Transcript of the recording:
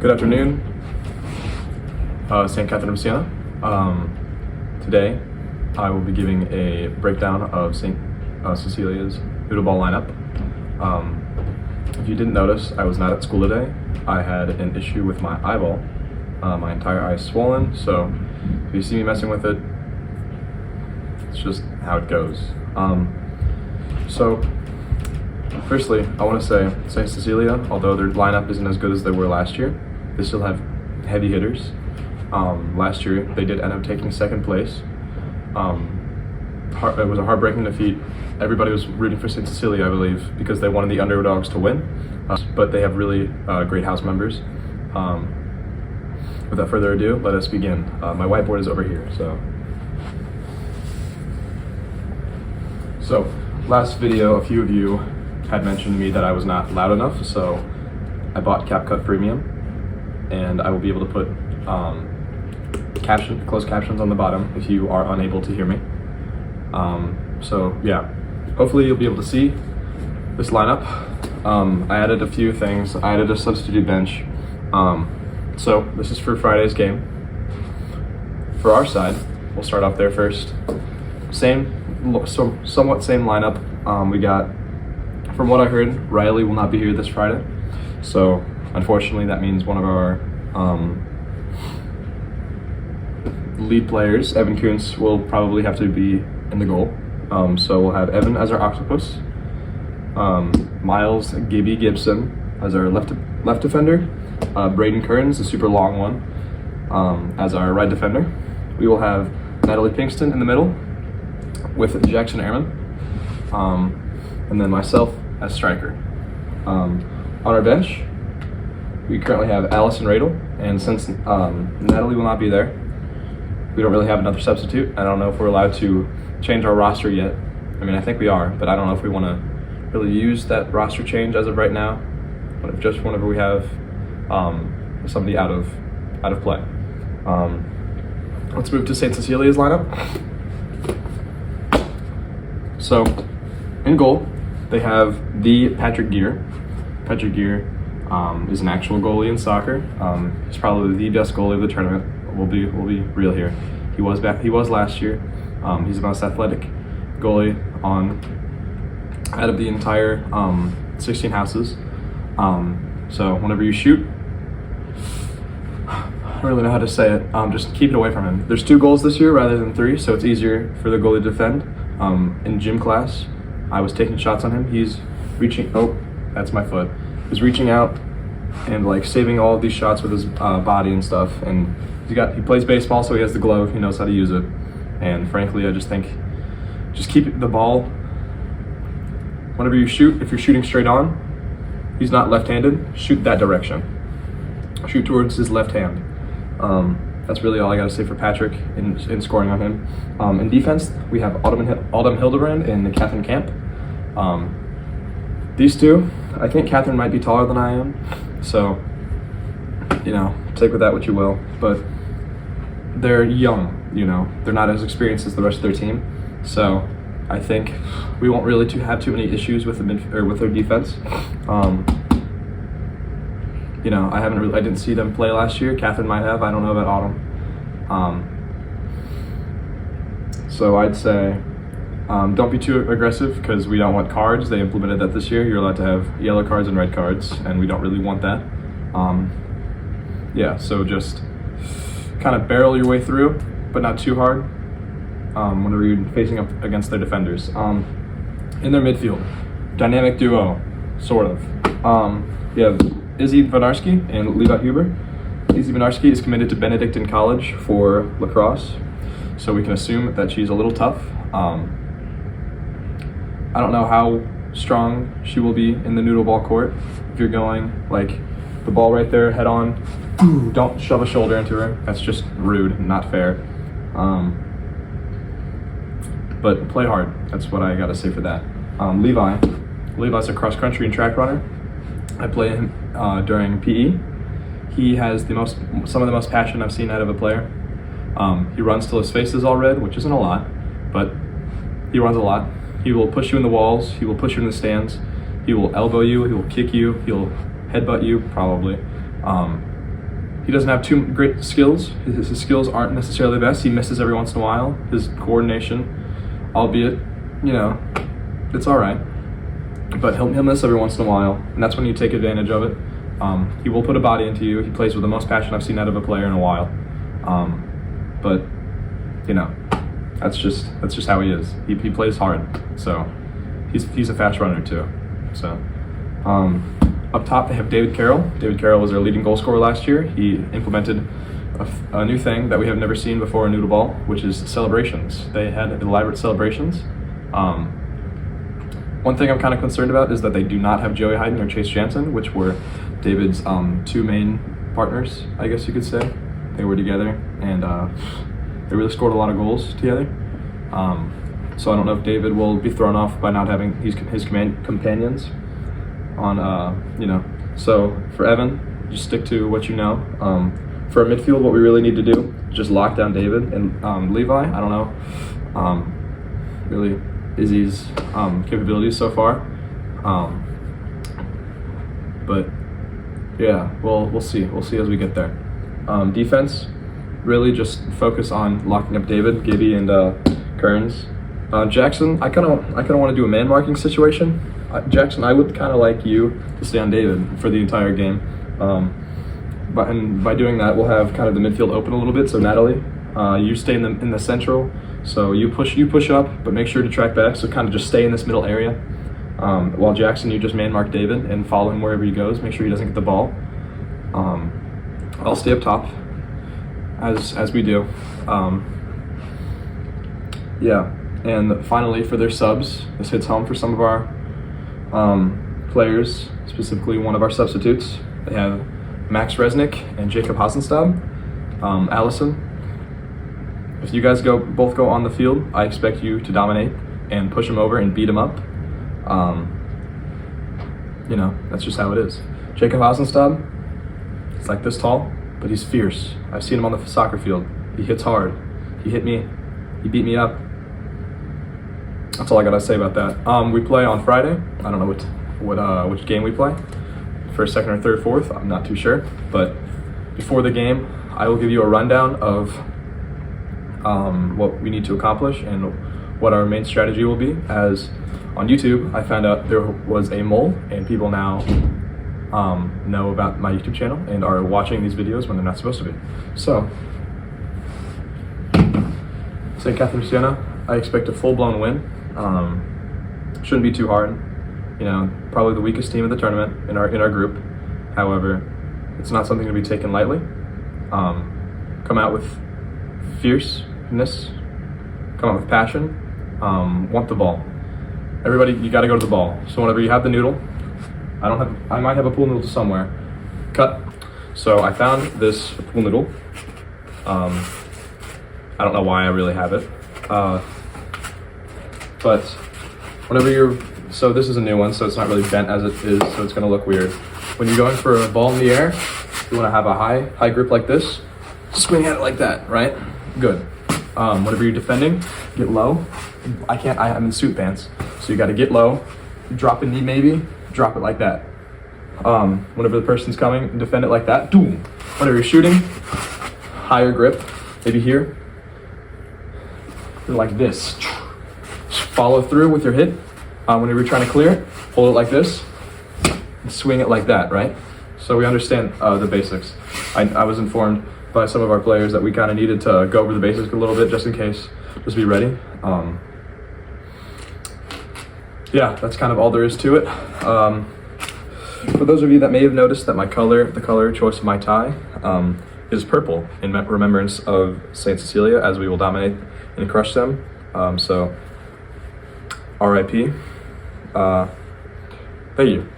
Good afternoon, St. Catherine of Siena. Today, I will be giving a breakdown of St. Cecilia's Noodle ball lineup. If you didn't notice, I was not at school today. I had an issue with my eyeball. My entire eye is swollen, so if you see me messing with it, it's just how it goes. Firstly, I want to say St. Cecelia, although their lineup isn't as good as they were last year, they still have heavy hitters. Last year, they did end up taking second place. It was a heartbreaking defeat. Everybody was rooting for St. Cecelia, I believe, because they wanted the underdogs to win. But they have really great house members. Without further ado, let us begin. My whiteboard is over here, So last video, a few of you had mentioned to me that I was not loud enough, so I bought CapCut Premium, and I will be able to put closed captions on the bottom if you are unable to hear me. So yeah, hopefully you'll be able to see this lineup. I added a few things. I added a substitute bench. So this is for Friday's game. For our side, we'll start off there first. Somewhat same lineup. We got, from what I heard, Riley will not be here this Friday. So unfortunately, that means one of our lead players, Evan Kuntz, will probably have to be in the goal. So we'll have Evan as our octopus, Miles Gibby Gibson as our left defender, Braden Kearns, the super long one, as our right defender. We will have Natalie Pinkston in the middle with Jackson Airman, and then myself as striker. On our bench, we currently have Allison Radel, and since Natalie will not be there, we don't really have another substitute. I don't know if we're allowed to change our roster yet. I mean, I think we are, but I don't know if we want to really use that roster change as of right now, but just whenever we have somebody out of play. Let's move to St. Cecilia's lineup. So, in goal, they have the Patrick Gear. Patrick Gear is an actual goalie in soccer. He's probably the best goalie of the tournament. We'll be real here. He was last year. He's the most athletic goalie out of the entire 16 houses. So whenever you shoot, I don't really know how to say it. Just keep it away from him. There's 2 goals this year rather than 3, so it's easier for the goalie to defend. In gym class, I was taking shots on him. He's reaching. Oh, that's my foot. He's reaching out and like saving all of these shots with his body and stuff. And he plays baseball, so he has the glove. He knows how to use it. And frankly, I just think, just keep the ball. Whenever you shoot, if you're shooting straight on, he's not left-handed. Shoot that direction. Shoot towards his left hand. That's really all I got to say for Patrick in scoring on him. In defense, we have Autumn Hildebrand and Catherine Camp. These two, I think Catherine might be taller than I am, so, take with that what you will. But they're young, they're not as experienced as the rest of their team. So I think we won't really have too many issues with with their defense. I didn't see them play last year. Catherine might have. I don't know about Autumn. So I'd say don't be too aggressive because we don't want cards. They implemented that this year. You're allowed to have yellow cards and red cards, and we don't really want that. So just kind of barrel your way through, but not too hard whenever you're facing up against their defenders. In their midfield, dynamic duo, sort of. You have Izzy Vanarski and Levi Huber. Izzy Vanarski is committed to Benedictine College for lacrosse, so we can assume that she's a little tough. I don't know how strong she will be in the noodle ball court. If you're going like the ball right there, head on, don't shove a shoulder into her. That's just rude, not fair. But play hard. That's what I got to say for that. Levi's a cross country and track runner. I play him during PE. He has some of the most passion I've seen out of a player. He runs till his face is all red, which isn't a lot, but he runs a lot. He will push you in the walls. He will push you in the stands. He will elbow you. He will kick you. He'll headbutt you, probably. he doesn't have too great skills. His skills aren't necessarily the best. He misses every once in a while. His coordination, albeit, it's all right. But he'll miss every once in a while, and that's when you take advantage of it. He will put a body into you. He plays with the most passion I've seen out of a player in a while. But that's just how he is. He plays hard, so he's a fast runner too. So up top they have David Carroll. David Carroll was our leading goal scorer last year. He implemented a new thing that we have never seen before in Noodle Ball, which is celebrations. They had elaborate celebrations. One thing I'm kind of concerned about is that they do not have Joey Hayden or Chase Jansen, which were David's two main partners, I guess you could say. They were together, and they really scored a lot of goals together. So I don't know if David will be thrown off by not having his companions on, So for Evan, just stick to what you know. For a midfield, what we really need to do is just lock down David and Levi. I don't know, really Izzy's capabilities so far. But yeah, we'll see. We'll see as we get there. Defense, really just focus on locking up David, Gibby, and Kearns. Jackson, I kind of want to do a man marking situation. Jackson, I would kind of like you to stay on David for the entire game. By doing that, we'll have kind of the midfield open a little bit. So Natalie, you stay in the central. So you push up, but make sure to track back. So kind of just stay in this middle area. While Jackson, you just man mark David and follow him wherever he goes. Make sure he doesn't get the ball. I'll stay up top, as we do. Yeah, and finally for their subs, this hits home for some of our players, specifically one of our substitutes. They have Max Resnick and Jacob Hasenstab. Allison, if you guys both go on the field, I expect you to dominate and push him over and beat him up. That's just how it is. Jacob Hasenstab, he's like this tall, but he's fierce. I've seen him on the soccer field. He hits hard. He hit me. He beat me up. That's all I gotta say about that. We play on Friday. I don't know which game we play. First, second, or third, fourth. I'm not too sure. But before the game, I will give you a rundown of what we need to accomplish and what our main strategy will be. As on YouTube, I found out there was a mole, and people now know about my YouTube channel and are watching these videos when they're not supposed to be. So, St. Catherine Siena, I expect a full-blown win. Shouldn't be too hard. Probably the weakest team of the tournament in our group. However, it's not something to be taken lightly. Come out with fierceness. Come out with passion. Want the ball. Everybody, you got to go to the ball. So whenever you have the noodle, I might have a pool noodle somewhere. Cut. So I found this pool noodle. I don't know why I really have it. But whenever so this is a new one, so it's not really bent as it is, so it's gonna look weird. When you're going for a ball in the air, you wanna have a high grip like this, swing at it like that, right? Good. Whenever you're defending, get low. I'm in suit pants, so you gotta get low, drop a knee maybe, drop it like that. Whenever the person's coming, defend it like that, boom. Whenever you're shooting, higher grip, maybe here, like this. Follow through with your hit. Whenever you're trying to clear it, hold it like this, and swing it like that, right? So we understand the basics. I was informed by some of our players that we kind of needed to go over the basics a little bit just in case, just be ready. Yeah, that's kind of all there is to it. For those of you that may have noticed that the color choice of my tie is purple in remembrance of Saint Cecelia, as we will dominate and crush them. So, RIP. Thank you.